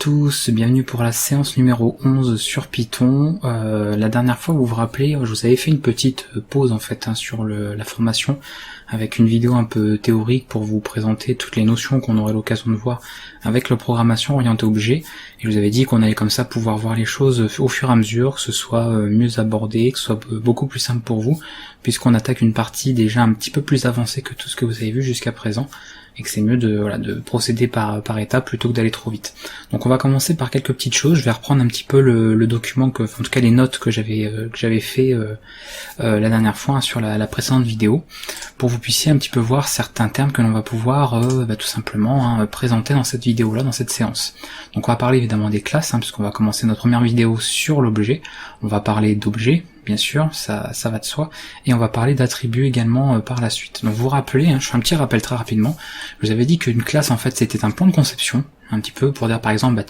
tous, bienvenue pour la séance numéro 11 sur Python. La dernière fois, vous vous rappelez, je vous avais fait une petite pause en fait sur la formation avec une vidéo un peu théorique pour vous présenter toutes les notions qu'on aurait l'occasion de voir avec la programmation orientée objet. Et je vous avais dit qu'on allait comme ça pouvoir voir les choses au fur et à mesure, que ce soit mieux abordé, que ce soit beaucoup plus simple pour vous, puisqu'on attaque une partie déjà un petit peu plus avancée que tout ce que vous avez vu jusqu'à présent, et que c'est mieux de procéder par étapes plutôt que d'aller trop vite. Donc on va commencer par quelques petites choses. Je vais reprendre un petit peu le document, en tout cas les notes que j'avais fait la dernière fois sur la précédente vidéo, pour que vous puissiez un petit peu voir certains termes que l'on va pouvoir tout simplement présenter dans cette vidéo-là, dans cette séance. Donc on va parler évidemment des classes, puisqu'on va commencer notre première vidéo sur l'objet. On va parler d'objets, bien sûr, ça va de soi, et on va parler d'attributs également par la suite. Donc vous vous rappelez, je fais un petit rappel très rapidement, je vous avais dit qu'une classe en fait c'était un point de conception, un petit peu pour dire par exemple,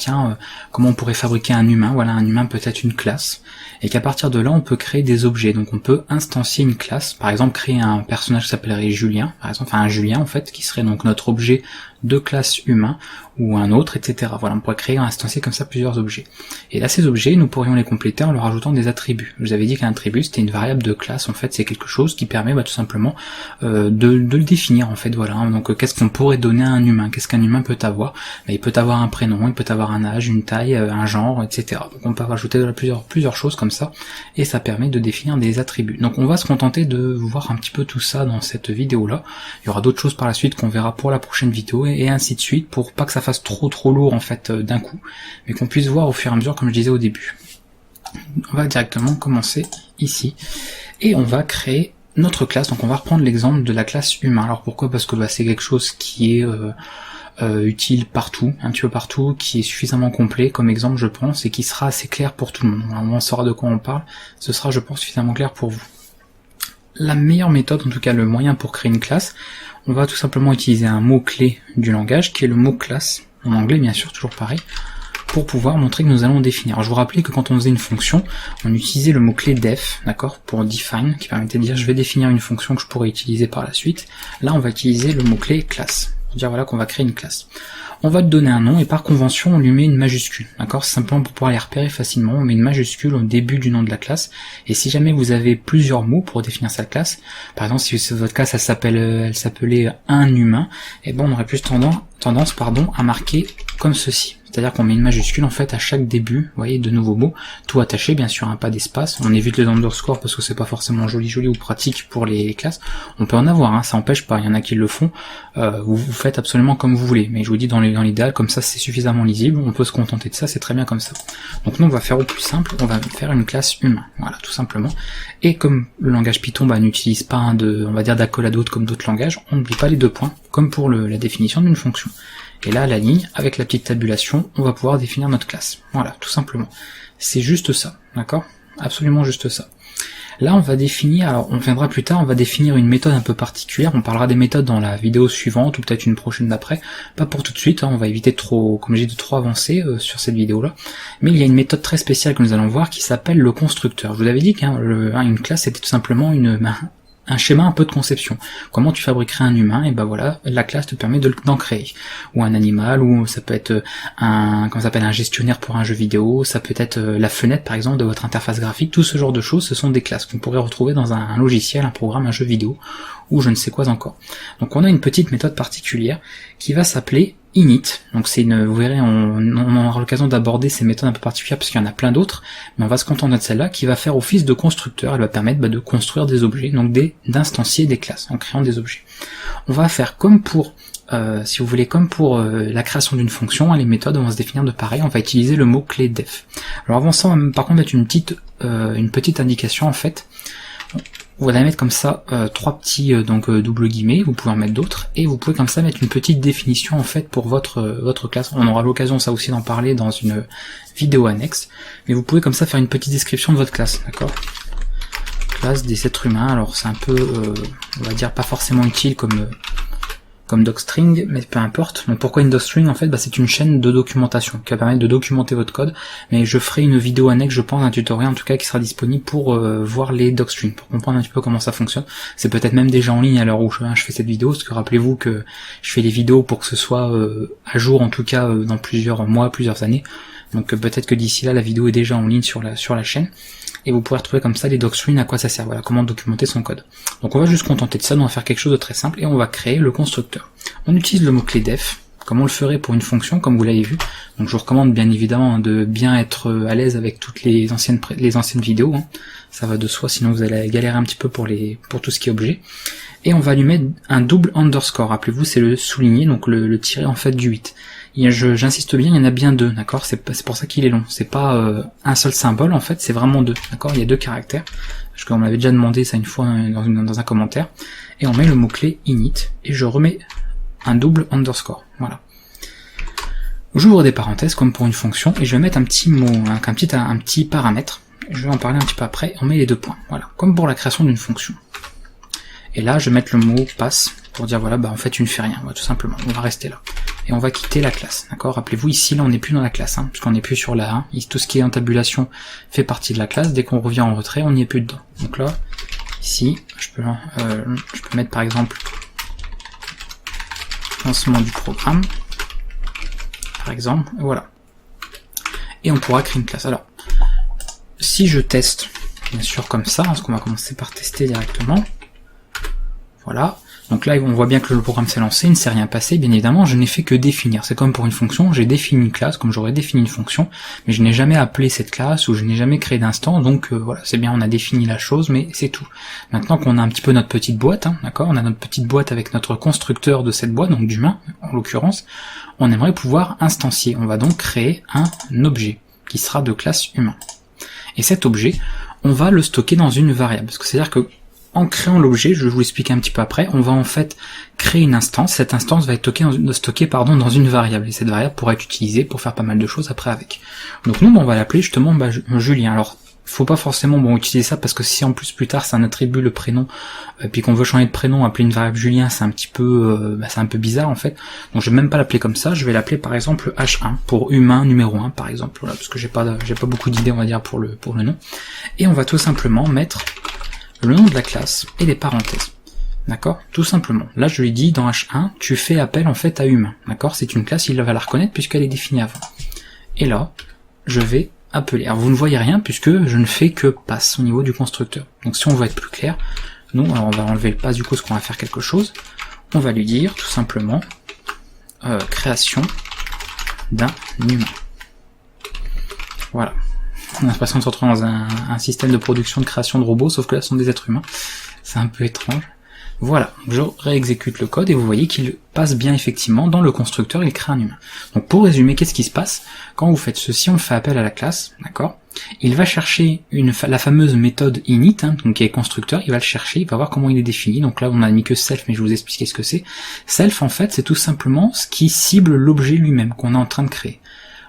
comment on pourrait fabriquer un humain, voilà, un humain peut être une classe, et qu'à partir de là on peut créer des objets, donc on peut instancier une classe, par exemple créer un personnage qui s'appellerait Julien, par exemple, enfin un Julien en fait, qui serait donc notre objet de classe humain, ou un autre, etc. Voilà, on pourrait créer, instancier comme ça plusieurs objets. Et là, ces objets, nous pourrions les compléter en leur ajoutant des attributs. Je vous avais dit qu'un attribut, c'était une variable de classe, en fait, c'est quelque chose qui permet tout simplement de le définir, en fait, voilà. Donc, qu'est-ce qu'on pourrait donner à un humain? Qu'est-ce qu'un humain peut avoir? Il peut avoir un prénom, il peut avoir un âge, une taille, un genre, etc. Donc, on peut rajouter plusieurs choses comme ça, et ça permet de définir des attributs. Donc, on va se contenter de voir un petit peu tout ça dans cette vidéo-là. Il y aura d'autres choses par la suite qu'on verra pour la prochaine vidéo, et ainsi de suite, pour pas que ça fasse trop lourd en fait d'un coup, mais qu'on puisse voir au fur et à mesure, comme je disais au début. On va directement commencer ici, et on va créer notre classe. Donc on va reprendre l'exemple de la classe humain. Alors pourquoi? Parce que c'est quelque chose qui est utile partout, un petit peu partout, qui est suffisamment complet comme exemple je pense, et qui sera assez clair pour tout le monde. Alors, on saura de quoi on parle, ce sera je pense suffisamment clair pour vous. La meilleure méthode, en tout cas le moyen pour créer une classe, on va tout simplement utiliser un mot-clé du langage, qui est le mot classe, en anglais bien sûr, toujours pareil, pour pouvoir montrer que nous allons définir. Alors je vous rappelais que quand on faisait une fonction, on utilisait le mot-clé def, d'accord, pour define, qui permettait de dire je vais définir une fonction que je pourrais utiliser par la suite. Là on va utiliser le mot-clé classe, pour dire voilà qu'on va créer une classe. On va te donner un nom, et par convention on lui met une majuscule, d'accord, simplement pour pouvoir les repérer facilement, on met une majuscule au début du nom de la classe, et si jamais vous avez plusieurs mots pour définir sa classe, par exemple si votre classe elle s'appelait un humain, et on aurait plus tendance à marquer comme ceci. C'est-à-dire qu'on met une majuscule en fait à chaque début, vous voyez, de nouveaux mots, tout attaché bien sûr, pas d'espace, on évite les underscores parce que c'est pas forcément joli ou pratique pour les classes, on peut en avoir, ça empêche pas, il y en a qui le font, vous faites absolument comme vous voulez, mais je vous dis dans l'idéal, comme ça c'est suffisamment lisible, on peut se contenter de ça, c'est très bien comme ça. Donc nous on va faire au plus simple, on va faire une classe humain, voilà, tout simplement, et comme le langage Python n'utilise pas on va dire d'accolade haute comme d'autres langages, on n'oublie pas les deux points, comme pour la définition d'une fonction. Et là, à la ligne, avec la petite tabulation, on va pouvoir définir notre classe. Voilà, tout simplement. C'est juste ça, d'accord? Absolument juste ça. Là, on va définir, alors on viendra plus tard, on va définir une méthode un peu particulière, on parlera des méthodes dans la vidéo suivante, ou peut-être une prochaine d'après, pas pour tout de suite, on va éviter de trop avancer sur cette vidéo-là, mais il y a une méthode très spéciale que nous allons voir qui s'appelle le constructeur. Je vous avais dit qu'une classe c'était tout simplement un schéma un peu de conception. Comment tu fabriquerais un humain, et voilà, la classe te permet d'en créer. Ou un animal, ou ça peut être un gestionnaire pour un jeu vidéo, ça peut être la fenêtre par exemple de votre interface graphique, tout ce genre de choses, ce sont des classes qu'on pourrait retrouver dans un logiciel, un programme, un jeu vidéo, ou je ne sais quoi encore. Donc on a une petite méthode particulière qui va s'appeler init. Donc vous verrez, on aura l'occasion d'aborder ces méthodes un peu particulières parce qu'il y en a plein d'autres, mais on va se contenter de celle-là qui va faire office de constructeur. Elle va permettre de construire des objets, donc d'instancier des classes en créant des objets. On va faire comme pour si vous voulez, comme pour la création d'une fonction, les méthodes vont se définir de pareil, on va utiliser le mot-clé def. Alors avant ça, on va par contre mettre une petite indication en fait. Vous allez mettre comme ça trois petits double guillemets, vous pouvez en mettre d'autres, et vous pouvez comme ça mettre une petite définition en fait pour votre classe. On aura l'occasion ça aussi d'en parler dans une vidéo annexe, mais vous pouvez comme ça faire une petite description de votre classe, d'accord? Classe des êtres humains, alors c'est un peu, on va dire pas forcément utile comme comme docstring, mais peu importe. Donc pourquoi une docstring? En fait, c'est une chaîne de documentation qui va permettre de documenter votre code, mais je ferai une vidéo annexe, je pense, un tutoriel en tout cas qui sera disponible pour voir les docstrings, pour comprendre un petit peu comment ça fonctionne. C'est peut-être même déjà en ligne à l'heure où je fais cette vidéo, parce que rappelez-vous que je fais les vidéos pour que ce soit à jour en tout cas dans plusieurs mois, plusieurs années. Donc peut-être que d'ici là la vidéo est déjà en ligne sur la chaîne. Et vous pourrez retrouver comme ça les docstrings, à quoi ça sert, voilà, comment documenter son code. Donc on va juste se contenter de ça, on va faire quelque chose de très simple, et on va créer le constructeur. On utilise le mot-clé def, comme on le ferait pour une fonction, comme vous l'avez vu. Donc je vous recommande bien évidemment de bien être à l'aise avec toutes les anciennes vidéos, hein. Ça va de soi, sinon vous allez galérer un petit peu pour tout ce qui est objet. Et on va lui mettre un double underscore, rappelez-vous, c'est le souligné, donc le tiré en fait du 8. J'insiste bien, il y en a bien deux, d'accord, c'est pour ça qu'il est long, c'est pas un seul symbole en fait, c'est vraiment deux, d'accord, il y a deux caractères, parce qu'on m'avait déjà demandé ça une fois dans un commentaire, et on met le mot-clé init, et je remets un double underscore, voilà. J'ouvre des parenthèses comme pour une fonction, et je vais mettre un petit mot, un petit paramètre, je vais en parler un petit peu après, on met les deux points, voilà, comme pour la création d'une fonction. Et là, je vais mettre le mot pass, pour dire voilà, en fait tu ne fais rien, tout simplement, on va rester là. Et on va quitter la classe, d'accord. Rappelez-vous, ici, là, on n'est plus dans la classe, hein, puisqu'on n'est plus sur la 1. Tout ce qui est en tabulation fait partie de la classe. Dès qu'on revient en retrait, on n'y est plus dedans. Donc là, ici, je peux mettre par exemple lancement du programme, par exemple, voilà. Et on pourra créer une classe. Alors, si je teste, bien sûr comme ça, parce qu'on va commencer par tester directement, voilà. Donc là, on voit bien que le programme s'est lancé, il ne s'est rien passé, bien évidemment, je n'ai fait que définir. C'est comme pour une fonction, j'ai défini une classe, comme j'aurais défini une fonction, mais je n'ai jamais appelé cette classe, ou je n'ai jamais créé d'instance, donc voilà, c'est bien, on a défini la chose, mais c'est tout. Maintenant qu'on a un petit peu notre petite boîte, hein, d'accord, on a notre petite boîte avec notre constructeur de cette boîte, donc d'humain, en l'occurrence, on aimerait pouvoir instancier. On va donc créer un objet, qui sera de classe humain. Et cet objet, on va le stocker dans une variable, parce que c'est-à-dire que en créant l'objet, je vais vous l'expliquer un petit peu après, on va en fait créer une instance, cette instance va être stockée dans une variable, et cette variable pourra être utilisée pour faire pas mal de choses après avec. Donc nous, on va l'appeler justement Julien. Alors, faut pas forcément utiliser ça, parce que si en plus plus tard c'est un attribut, le prénom, puis qu'on veut changer de prénom, appeler une variable Julien, c'est un petit peu c'est un peu bizarre en fait, donc je vais même pas l'appeler comme ça, je vais l'appeler par exemple H1, pour humain numéro 1 par exemple, voilà, parce que j'ai pas beaucoup d'idées on va dire pour le nom, et on va tout simplement mettre le nom de la classe et les parenthèses. D'accord? Tout simplement. Là, je lui dis dans H1, tu fais appel en fait à humain. D'accord? C'est une classe, il va la reconnaître puisqu'elle est définie avant. Et là, je vais appeler. Alors vous ne voyez rien puisque je ne fais que pass au niveau du constructeur. Donc si on veut être plus clair, nous, alors on va enlever le pass du coup, parce qu'on va faire quelque chose. On va lui dire tout simplement création d'un humain. Voilà. On a l'impression de se retrouver dans un système de production de création de robots, sauf que là ce sont des êtres humains. C'est un peu étrange. Voilà, je réexécute le code et vous voyez qu'il passe bien effectivement dans le constructeur, il crée un humain. Donc pour résumer, qu'est-ce qui se passe? Quand vous faites ceci, on fait appel à la classe, d'accord? Il va chercher la fameuse méthode init, hein, donc qui est constructeur, il va le chercher, il va voir comment il est défini. Donc là on a mis que self, mais je vais vous expliquer ce que c'est. Self en fait c'est tout simplement ce qui cible l'objet lui-même qu'on est en train de créer.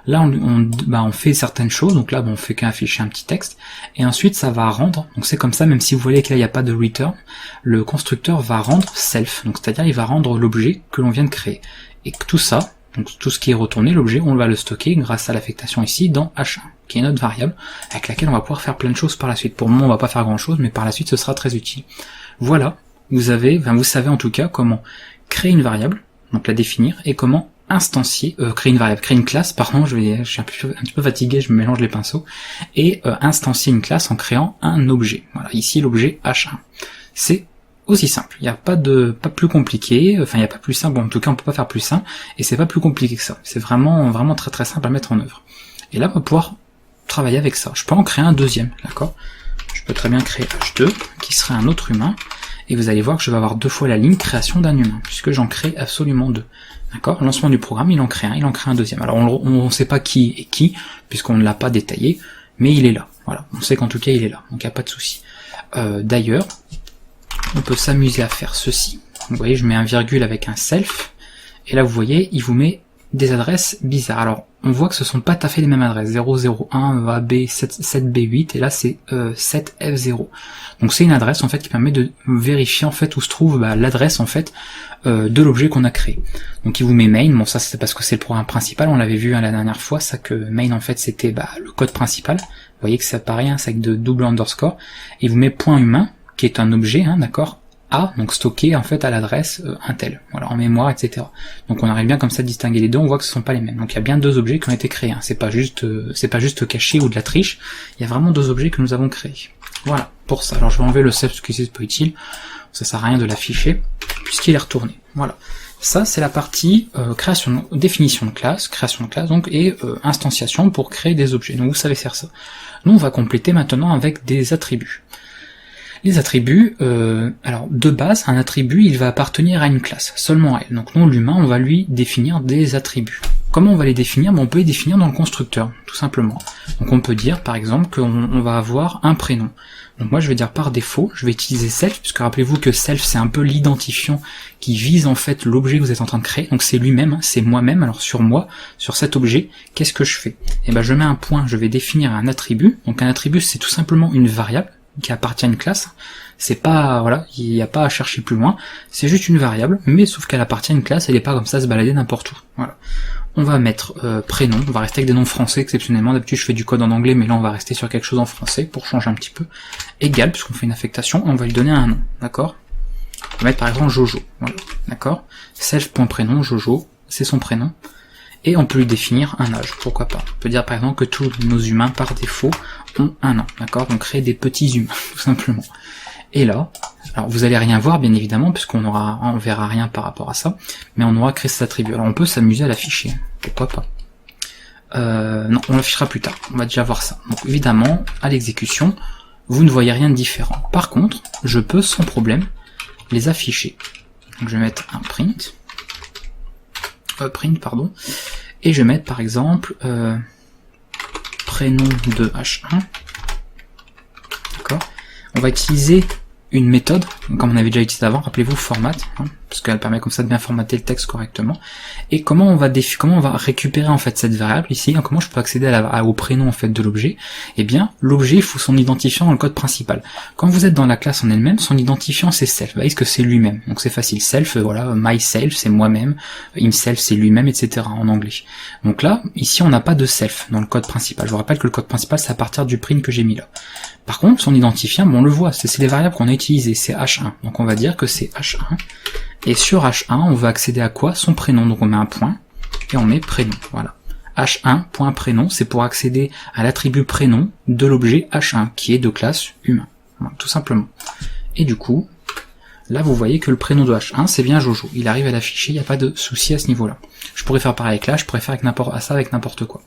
Là, on fait certaines choses, donc là, on fait qu'afficher un petit texte, et ensuite, ça va rendre, donc c'est comme ça, même si vous voyez que là, il n'y a pas de return, le constructeur va rendre self, donc c'est-à-dire, il va rendre l'objet que l'on vient de créer. Et tout ça, donc tout ce qui est retourné, l'objet, on va le stocker grâce à l'affectation ici, dans H1, qui est notre variable, avec laquelle on va pouvoir faire plein de choses par la suite. Pour le moment, on va pas faire grand-chose, mais par la suite, ce sera très utile. Voilà, vous savez en tout cas comment créer une variable, donc la définir, et comment instancier, créer une classe, pardon, je suis un petit peu fatigué, je me mélange les pinceaux, et instancier une classe en créant un objet. Voilà, ici l'objet H1. C'est aussi simple, il n'y a pas plus compliqué, enfin il n'y a pas plus simple, bon, en tout cas on peut pas faire plus simple, et c'est pas plus compliqué que ça. C'est vraiment très très simple à mettre en œuvre. Et là on va pouvoir travailler avec ça. Je peux en créer un deuxième, d'accord? Je peux très bien créer H2, qui serait un autre humain, et vous allez voir que je vais avoir deux fois la ligne création d'un humain, puisque j'en crée absolument deux. D'accord? Lancement du programme, il en crée un deuxième. Alors on ne sait pas qui est qui, puisqu'on ne l'a pas détaillé, mais il est là. Voilà, on sait qu'en tout cas il est là, donc il n'y a pas de souci. D'ailleurs, on peut s'amuser à faire ceci. Vous voyez, je mets un virgule avec un self, et là vous voyez, il vous met des adresses bizarres. Alors, on voit que ce sont pas tout à fait les mêmes adresses. 001 AB 7B8 et là c'est 7F0. Donc c'est une adresse en fait qui permet de vérifier en fait où se trouve l'adresse en fait de l'objet qu'on a créé. Donc il vous met main. Bon, ça c'est parce que c'est le programme principal. On l'avait vu la dernière fois, ça que main en fait c'était le code principal. Vous voyez que ça paraît, c'est avec de double underscore. Et il vous met point humain qui est un objet, d'accord. A, donc stocké en fait à l'adresse Intel, voilà, en mémoire, etc. Donc on arrive bien comme ça à distinguer les deux, on voit que ce sont pas les mêmes. Donc il y a bien deux objets qui ont été créés, c'est pas juste caché ou de la triche, il y a vraiment deux objets que nous avons créés. Voilà, pour ça. Alors je vais enlever le self parce que c'est pas utile, ça sert à rien de l'afficher, puisqu'il est retourné. Voilà. Ça c'est la partie définition de classe, donc et instanciation pour créer des objets. Donc vous savez faire ça. Nous on va compléter maintenant avec des attributs. Les attributs, alors de base, un attribut il va appartenir à une classe, seulement à elle. Donc nous, l'humain, on va lui définir des attributs. Comment on va les définir? On peut les définir dans le constructeur, tout simplement. Donc on peut dire par exemple qu'on va avoir un prénom. Donc moi je vais dire par défaut, je vais utiliser self, puisque rappelez-vous que self c'est un peu l'identifiant qui vise en fait l'objet que vous êtes en train de créer. Donc c'est lui-même, c'est moi-même. Alors sur moi, sur cet objet, qu'est-ce que je fais? Eh ben je mets un point, je vais définir un attribut. Donc un attribut c'est tout simplement une variable qui appartient à une classe, c'est pas, voilà, il n'y a pas à chercher plus loin, c'est juste une variable, mais sauf qu'elle appartient à une classe, elle n'est pas comme ça se balader n'importe où, voilà. On va mettre prénom, on va rester avec des noms français exceptionnellement, d'habitude je fais du code en anglais, mais là on va rester sur quelque chose en français, pour changer un petit peu, égal, puisqu'on fait une affectation, on va lui donner un nom, d'accord? On va mettre par exemple Jojo, voilà, d'accord? Self.prénom, Jojo, c'est son prénom, et on peut lui définir un âge, pourquoi pas. On peut dire par exemple que tous nos humains par défaut ont un an, d'accord? On crée des petits humains, tout simplement. Et là, alors vous allez rien voir bien évidemment, puisqu'on verra rien par rapport à ça, mais on aura créé cet attribut. Alors on peut s'amuser à l'afficher, pourquoi pas. Non, on l'affichera plus tard, on va déjà voir ça. Donc évidemment, à l'exécution, vous ne voyez rien de différent. Par contre, je peux sans problème les afficher. Donc je vais mettre un print, et je vais mettre par exemple prénom de H1, d'accord. On va utiliser une méthode, comme on avait déjà utilisé avant, rappelez-vous format, parce qu'elle permet comme ça de bien formater le texte correctement. Et comment on va récupérer en fait cette variable ici, comment je peux accéder au prénom en fait de l'objet? Eh bien, l'objet il faut son identifiant dans le code principal. Quand vous êtes dans la classe en elle-même, son identifiant c'est self, vous voyez ce que c'est lui-même. Donc c'est facile, self, voilà, myself c'est moi-même, himself c'est lui-même, etc. en anglais. Donc là, ici on n'a pas de self dans le code principal. Je vous rappelle que le code principal c'est à partir du print que j'ai mis là. Par contre, son identifiant, on le voit, c'est les variables qu'on a utilisées, c'est H1. Donc on va dire que c'est H1. Et sur H1, on va accéder à quoi? Son prénom. Donc on met un point, et on met prénom, voilà. H1.prénom, c'est pour accéder à l'attribut prénom de l'objet H1, qui est de classe humain. Voilà, tout simplement. Et du coup, là vous voyez que le prénom de H1, c'est bien Jojo. Il arrive à l'afficher, il n'y a pas de souci à ce niveau-là. Je pourrais faire pareil avec là, je pourrais faire avec n'importe quoi.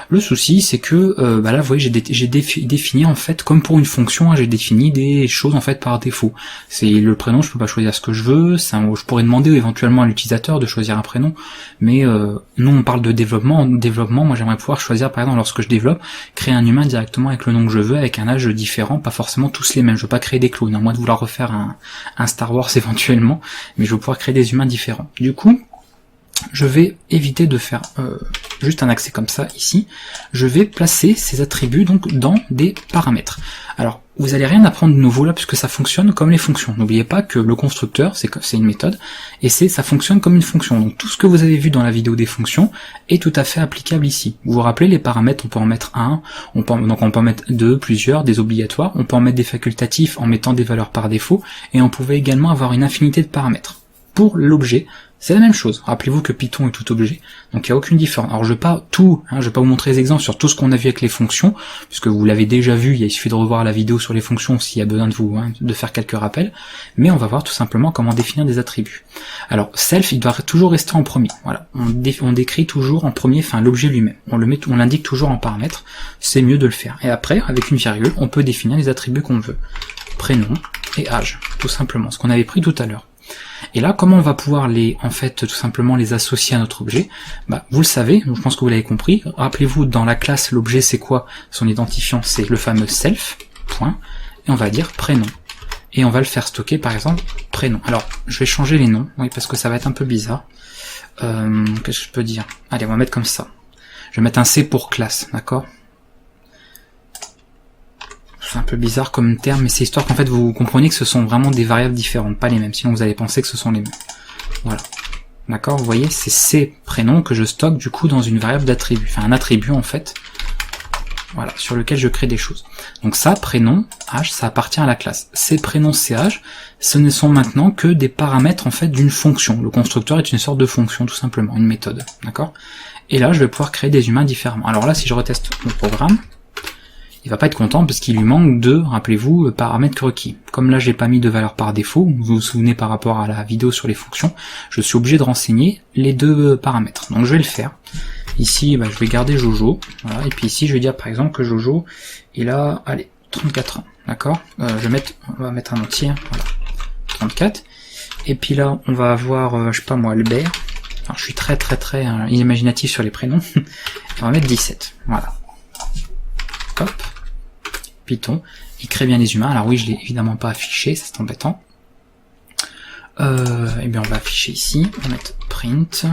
Le souci, c'est que là, vous voyez, j'ai défini en fait, comme pour une fonction, j'ai défini des choses en fait par défaut. C'est le prénom, je peux pas choisir ce que je veux. Je pourrais demander éventuellement à l'utilisateur de choisir un prénom, mais nous on parle de développement. En développement, moi j'aimerais pouvoir choisir, par exemple, lorsque je développe, créer un humain directement avec le nom que je veux, avec un âge différent, pas forcément tous les mêmes. Je veux pas créer des clones, à moins de vouloir refaire un Star Wars éventuellement, mais je veux pouvoir créer des humains différents. Du coup, je vais éviter de faire juste un accès comme ça ici. Je vais placer ces attributs donc dans des paramètres. Alors vous allez rien apprendre de nouveau là puisque ça fonctionne comme les fonctions. N'oubliez pas que le constructeur c'est une méthode et ça fonctionne comme une fonction. Donc tout ce que vous avez vu dans la vidéo des fonctions est tout à fait applicable ici. Vous vous rappelez les paramètres, on peut en mettre un, on peut en mettre deux, plusieurs, des obligatoires, on peut en mettre des facultatifs en mettant des valeurs par défaut et on pouvait également avoir une infinité de paramètres. Pour l'objet, c'est la même chose. Rappelez-vous que Python est tout objet, donc il n'y a aucune différence. Alors je vais pas je vais pas vous montrer les exemples sur tout ce qu'on a vu avec les fonctions, puisque vous l'avez déjà vu, il suffit de revoir la vidéo sur les fonctions s'il y a besoin de faire quelques rappels, mais on va voir tout simplement comment définir des attributs. Alors self, il doit toujours rester en premier. Voilà, on décrit toujours en premier, l'objet lui-même. On l'indique toujours en paramètres, c'est mieux de le faire. Et après, avec une virgule, on peut définir les attributs qu'on veut. Prénom et âge, tout simplement, ce qu'on avait pris tout à l'heure. Et là, comment on va pouvoir tout simplement les associer à notre objet? Vous le savez, je pense que vous l'avez compris. Rappelez-vous, dans la classe, l'objet c'est quoi? Son identifiant, c'est le fameux self, point, et on va dire prénom. Et on va le faire stocker, par exemple, prénom. Alors, je vais changer les noms, oui, parce que ça va être un peu bizarre. Qu'est-ce que je peux dire? Allez, on va mettre comme ça. Je vais mettre un C pour classe, d'accord? C'est un peu bizarre comme terme, mais c'est histoire qu'en fait vous compreniez que ce sont vraiment des variables différentes, pas les mêmes, sinon vous allez penser que ce sont les mêmes. Voilà. D'accord, vous voyez, c'est ces prénoms que je stocke du coup dans une variable d'attribut, enfin un attribut en fait, voilà, sur lequel je crée des choses. Donc ça, prénom, H, ça appartient à la classe. Ces prénoms CH, ce ne sont maintenant que des paramètres en fait d'une fonction. Le constructeur est une sorte de fonction tout simplement, une méthode, d'accord? Et là, je vais pouvoir créer des humains différemment. Alors là, si je reteste mon programme, il va pas être content parce qu'il lui manque de, rappelez-vous, paramètres requis. Comme là, j'ai pas mis de valeur par défaut, vous vous souvenez par rapport à la vidéo sur les fonctions, je suis obligé de renseigner les deux paramètres. Donc je vais le faire. Ici, je vais garder Jojo, voilà, et puis ici, je vais dire par exemple que Jojo, il a, allez, 34 ans, d'accord? On va mettre un entier, voilà, 34. Et puis là, on va avoir, je sais pas moi, Albert. Alors, je suis très imaginatif sur les prénoms. On va mettre 17, voilà. Hop. Python, il crée bien les humains. Alors oui, je l'ai évidemment pas affiché, c'est embêtant. Et bien on va afficher ici, on va mettre print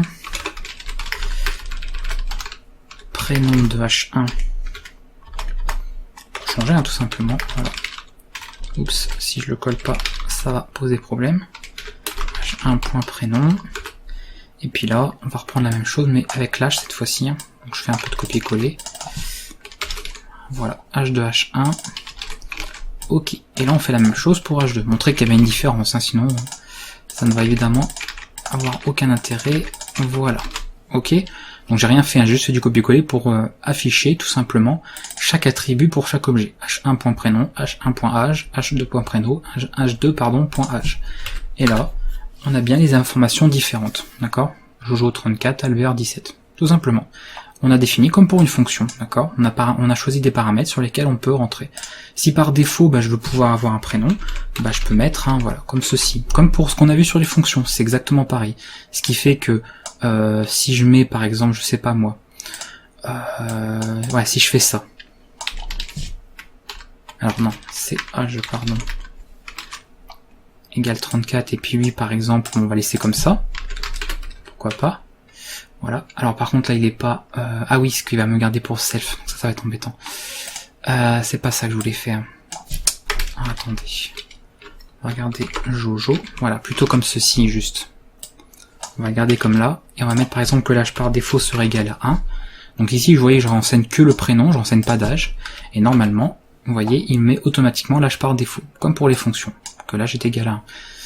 prénom de H1. Changer tout simplement. Voilà. Oups, si je le colle pas, ça va poser problème. H1.prénom. Et puis là, on va reprendre la même chose, mais avec l'H cette fois-ci. Donc je fais un peu de copier-coller. Voilà, H de H1. Ok, et là on fait la même chose pour H2. Montrer qu'il y avait une différence, sinon ça ne va évidemment avoir aucun intérêt. Voilà, ok. Donc j'ai rien fait, juste fait du copier-coller pour afficher tout simplement chaque attribut pour chaque objet. H1.prénom, H1.âge, H2.prénom, H2 pardon, .âge. Et là, on a bien les informations différentes, d'accord? Jojo 34, Albert 17, tout simplement. On a défini comme pour une fonction, d'accord? On a choisi des paramètres sur lesquels on peut rentrer. Si par défaut, je veux pouvoir avoir un prénom, je peux mettre, voilà, comme ceci. Comme pour ce qu'on a vu sur les fonctions, c'est exactement pareil. Ce qui fait que si je mets, par exemple, je sais pas moi, ouais, si je fais ça. Alors non, c'est âge, pardon, égale 34, et puis lui, par exemple, on va laisser comme ça. Pourquoi pas? Voilà. Alors par contre là il est pas... ah oui, ce qu'il va me garder pour self, ça va être embêtant. C'est pas ça que je voulais faire. Ah, attendez. On va garder Jojo. Voilà, plutôt comme ceci juste. On va garder comme là. Et on va mettre par exemple que l'âge par défaut serait égal à 1. Donc ici vous voyez je renseigne que le prénom, je renseigne pas d'âge. Et normalement, vous voyez, il met automatiquement l'âge par défaut. Comme pour les fonctions. Que l'âge est égal à 1.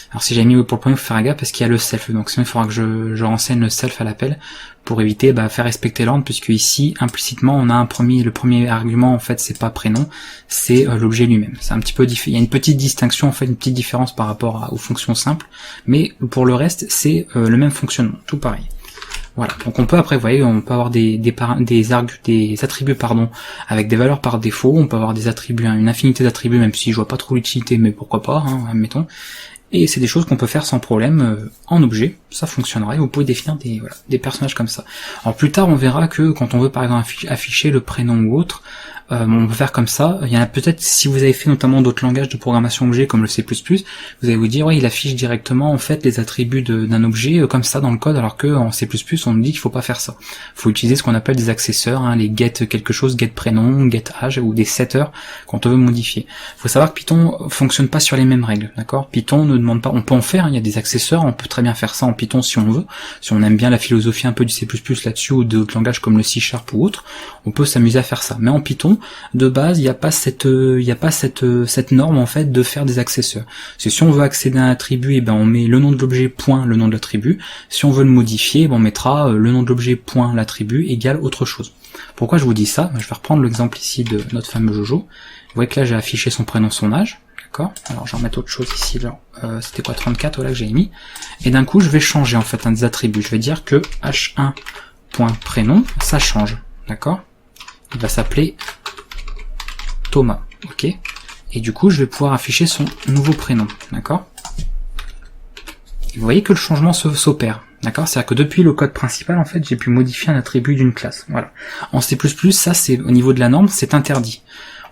Alors si j'ai mis pour le premier, il faut faire gaffe parce qu'il y a le self, donc sinon il faudra que je renseigne le self à l'appel pour éviter faire respecter l'ordre, puisque ici implicitement on a le premier argument en fait c'est pas prénom, c'est l'objet lui-même. C'est un petit peu il y a une petite distinction en fait, une petite différence par rapport aux fonctions simples, mais pour le reste c'est le même fonctionnement, tout pareil. Voilà, donc on peut après, vous voyez, on peut avoir des attributs pardon, avec des valeurs par défaut, on peut avoir des attributs, une infinité d'attributs, même si je vois pas trop l'utilité, mais pourquoi pas, admettons. Et c'est des choses qu'on peut faire sans problème en objet, ça fonctionnera, et vous pouvez définir des personnages comme ça. Alors plus tard on verra que quand on veut par exemple afficher le prénom ou autre, on peut faire comme ça. Il y en a peut-être, si vous avez fait notamment d'autres langages de programmation objet comme le C++, vous allez vous dire, ouais, il affiche directement en fait les attributs d'un objet comme ça dans le code, alors que en C++ on nous dit qu'il faut pas faire ça. Il faut utiliser ce qu'on appelle des accesseurs, les get quelque chose, get prénom, get âge, ou des setters quand on veut modifier. Il faut savoir que Python fonctionne pas sur les mêmes règles, d'accord? Python ne demande pas, on peut en faire, il y a des accesseurs, on peut très bien faire ça en Python si on veut, si on aime bien la philosophie un peu du C++ là-dessus, ou d'autres langages comme le C# ou autre, on peut s'amuser à faire ça. Mais en Python, de base, il n'y a pas cette norme en fait de faire des accesseurs. C'est si on veut accéder à un attribut, on met le nom de l'objet point le nom de l'attribut. Si on veut le modifier, on mettra le nom de l'objet point l'attribut égale autre chose. Pourquoi je vous dis ça? Je vais reprendre l'exemple ici de notre fameux Jojo. Vous voyez que là j'ai affiché son prénom, son âge. D'accord. Alors je vais remettre autre chose ici. C'était quoi, 34, voilà que j'ai mis. Et d'un coup je vais changer en fait un des attributs. Je vais dire que h1.prénom, ça change. D'accord. Il va s'appeler Thomas, ok. Et du coup, je vais pouvoir afficher son nouveau prénom, d'accord. Vous voyez que le changement s'opère, d'accord. C'est-à-dire que depuis le code principal, en fait, j'ai pu modifier un attribut d'une classe, voilà. En C++, ça, c'est au niveau de la norme, c'est interdit.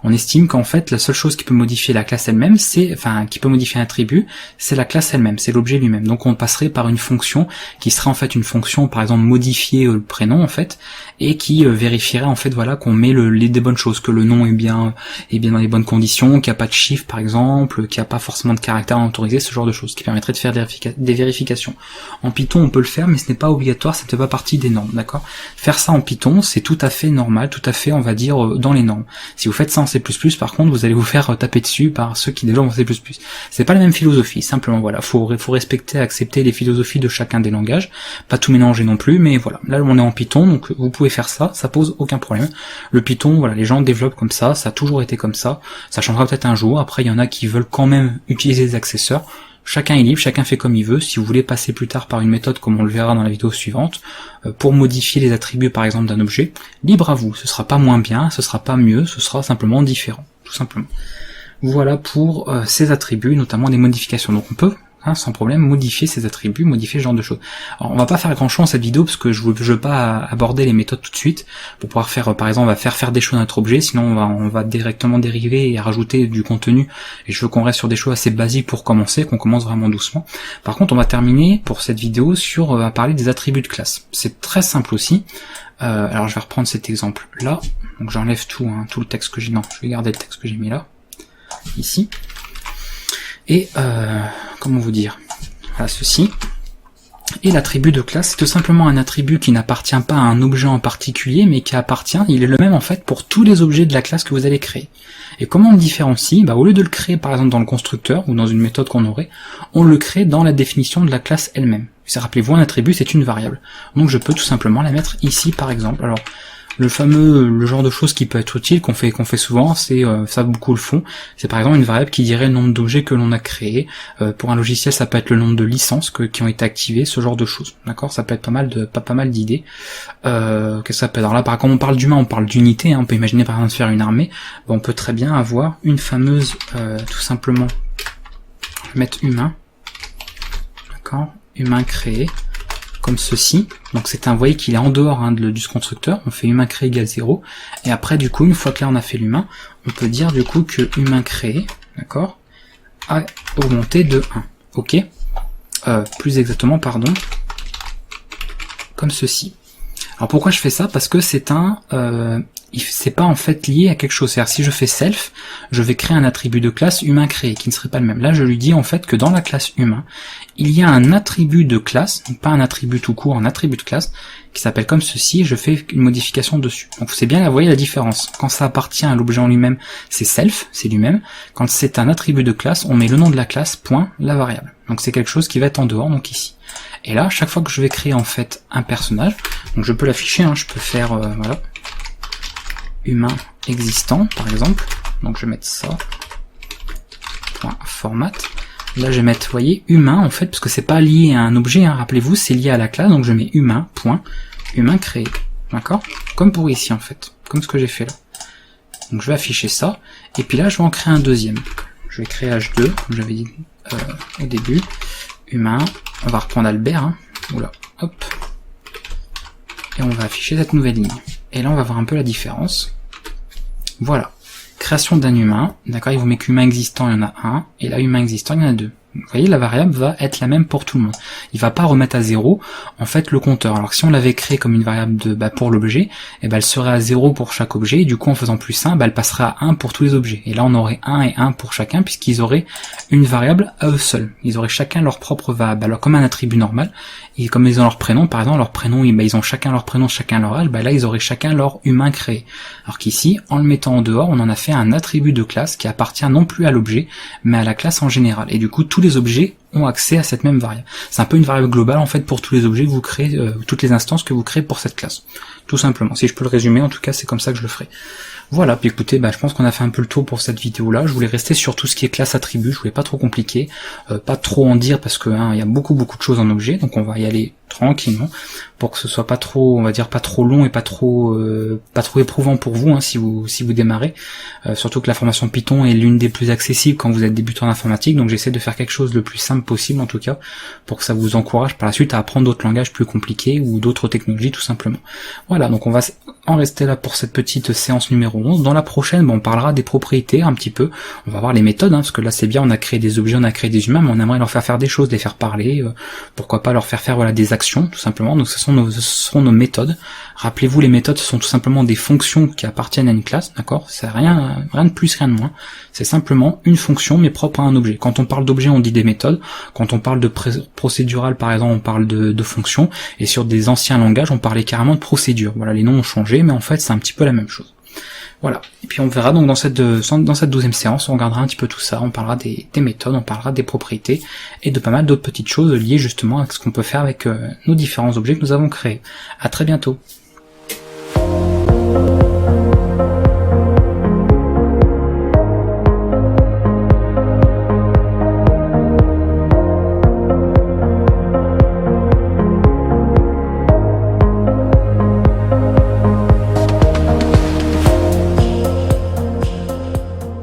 On estime qu'en fait la seule chose qui peut modifier la classe elle-même, qui peut modifier un attribut, c'est la classe elle-même, c'est l'objet lui-même. Donc on passerait par une fonction qui serait en fait une fonction, par exemple modifier le prénom en fait, et qui vérifierait en fait voilà qu'on met des bonnes choses, que le nom est bien dans les bonnes conditions, qu'il n'y a pas de chiffre par exemple, qu'il n'y a pas forcément de caractère autorisé, ce genre de choses, qui permettrait de faire des vérifications. En Python on peut le faire, mais ce n'est pas obligatoire, ça ne fait pas partie des normes, d'accord? Faire ça en Python, c'est tout à fait normal, tout à fait, on va dire, dans les normes. Si vous faites ça en C++, par contre, vous allez vous faire taper dessus par ceux qui déjà ont C++. C'est pas la même philosophie, simplement, voilà. Faut respecter, accepter les philosophies de chacun des langages, pas tout mélanger non plus, mais voilà. Là, on est en Python, donc vous pouvez faire ça pose aucun problème. Le Python, voilà, les gens développent comme ça a toujours été comme ça changera peut-être un jour. Après, il y en a qui veulent quand même utiliser des accesseurs. Chacun est libre, chacun fait comme il veut. Si vous voulez passer plus tard par une méthode, comme on le verra dans la vidéo suivante, pour modifier les attributs par exemple d'un objet, libre à vous. Ce sera pas moins bien, ce sera pas mieux, ce sera simplement différent, tout simplement. Voilà pour ces attributs, notamment des modifications. Donc on peut, sans problème, modifier ces attributs, modifier ce genre de choses. Alors on va pas faire grand chose dans cette vidéo parce que je veux pas aborder les méthodes tout de suite. Pour pouvoir faire, par exemple, on va faire des choses à notre objet, sinon on va directement dériver et rajouter du contenu. Et je veux qu'on reste sur des choses assez basiques pour commencer, qu'on commence vraiment doucement. Par contre, on va terminer pour cette vidéo sur à parler des attributs de classe. C'est très simple aussi. Alors je vais reprendre cet exemple là. Donc j'enlève tout, tout le texte que j'ai. Non, je vais garder le texte que j'ai mis là, ici. Et comment vous dire, voilà ceci. Et l'attribut de classe, c'est tout simplement un attribut qui n'appartient pas à un objet en particulier, mais qui appartient, il est le même en fait pour tous les objets de la classe que vous allez créer. Et comment on le différencie? Au lieu de le créer par exemple dans le constructeur, ou dans une méthode qu'on aurait, on le crée dans la définition de la classe elle-même. Rappelez-vous, un attribut c'est une variable. Donc je peux tout simplement la mettre ici par exemple. Alors, le genre de choses qui peut être utile, qu'on fait souvent, c'est, ça beaucoup le font, c'est par exemple une variable qui dirait le nombre d'objets que l'on a créés. Pour un logiciel, ça peut être le nombre de licences qui ont été activées, ce genre de choses. D'accord? Ça peut être pas mal d'idées. Qu'est-ce que ça peut être? Alors là, par contre, on parle d'humain, on parle d'unité, on peut imaginer par exemple faire une armée. On peut très bien avoir une fameuse, tout simplement, mettre humain. D'accord? Humain créé. Comme ceci, donc c'est vous voyez qu'il est en dehors du constructeur, on fait humain créé égale 0, et après du coup, une fois que là on a fait l'humain, on peut dire du coup que humain créé, d'accord, a augmenté de 1, ok, plus exactement, pardon, comme ceci. Alors pourquoi je fais ça? Parce que c'est pas en fait lié à quelque chose. C'est-à-dire si je fais self, je vais créer un attribut de classe humain créé qui ne serait pas le même. Là, je lui dis en fait que dans la classe humain, il y a un attribut de classe, donc pas un attribut tout court, un attribut de classe qui s'appelle comme ceci, et je fais une modification dessus. Donc c'est bien, vous voyez la différence. Quand ça appartient à l'objet en lui-même, c'est self, c'est lui-même. Quand c'est un attribut de classe, on met le nom de la classe, point, la variable. Donc c'est quelque chose qui va être en dehors, donc ici. Et là, chaque fois que je vais créer en fait un personnage, donc je peux l'afficher, je peux faire, voilà, humain existant par exemple, donc je vais mettre ça, point format, là je vais mettre, vous voyez, humain en fait, parce que c'est pas lié à un objet, rappelez-vous, c'est lié à la classe, donc je mets humain, point, humain créé, d'accord, comme pour ici en fait, comme ce que j'ai fait là. Donc je vais afficher ça, et puis là je vais en créer un deuxième, je vais créer H2, comme j'avais dit au début, humain, on va reprendre Albert, oula, hop, et on va afficher cette nouvelle ligne. Et là on va voir un peu la différence. Voilà. Création d'un humain, d'accord, il vous met qu'humain existant, il y en a un, et là humain existant, il y en a deux. Vous voyez, la variable va être la même pour tout le monde. Il va pas remettre à 0, en fait, le compteur. Alors si on l'avait créé comme une variable pour l'objet, elle serait à 0 pour chaque objet, et du coup en faisant plus 1, elle passerait à 1 pour tous les objets. Et là on aurait 1 et 1 pour chacun, puisqu'ils auraient une variable à eux seuls. Ils auraient chacun leur propre variable. Alors comme un attribut normal, et comme ils ont leur prénom, par exemple, leur prénom, ils ont chacun leur prénom, chacun leur âge, là ils auraient chacun leur humain créé. Alors qu'ici, en le mettant en dehors, on en a fait un attribut de classe qui appartient non plus à l'objet, mais à la classe en général. Et du coup, tous les objets ont accès à cette même variable. C'est un peu une variable globale en fait pour tous les objets que vous créez, toutes les instances que vous créez pour cette classe. Tout simplement. Si je peux le résumer, en tout cas, c'est comme ça que je le ferai. Voilà, puis écoutez, je pense qu'on a fait un peu le tour pour cette vidéo là. Je voulais rester sur tout ce qui est classe attribut, je voulais pas trop compliquer, pas trop en dire parce que il y a beaucoup de choses en objet, donc on va y aller tranquillement pour que ce soit pas trop, on va dire pas trop long et pas trop éprouvant pour vous si vous démarrez. Surtout que la formation Python est l'une des plus accessibles quand vous êtes débutant en informatique, donc j'essaie de faire quelque chose le plus simple possible en tout cas pour que ça vous encourage par la suite à apprendre d'autres langages plus compliqués ou d'autres technologies tout simplement. Voilà, donc on va en rester là pour cette petite séance numéro 11. Dans la prochaine, on parlera des propriétés un petit peu. On va voir les méthodes, parce que là c'est bien, on a créé des objets, on a créé des humains, mais on aimerait leur faire des choses, les faire parler, pourquoi pas leur faire voilà, des actions, tout simplement. Donc ce seront nos méthodes. Rappelez-vous, les méthodes, ce sont tout simplement des fonctions qui appartiennent à une classe, d'accord? C'est rien de plus, rien de moins. C'est simplement une fonction, mais propre à un objet. Quand on parle d'objet, on dit des méthodes. Quand on parle de procédural, par exemple, on parle de fonctions. Et sur des anciens langages, on parlait carrément de procédure. Voilà, les noms ont changé, mais en fait, c'est un petit peu la même chose. Voilà. Et puis on verra donc dans cette 12e séance, on regardera un petit peu tout ça, on parlera des méthodes, on parlera des propriétés, et de pas mal d'autres petites choses liées justement à ce qu'on peut faire avec nos différents objets que nous avons créés. À très bientôt.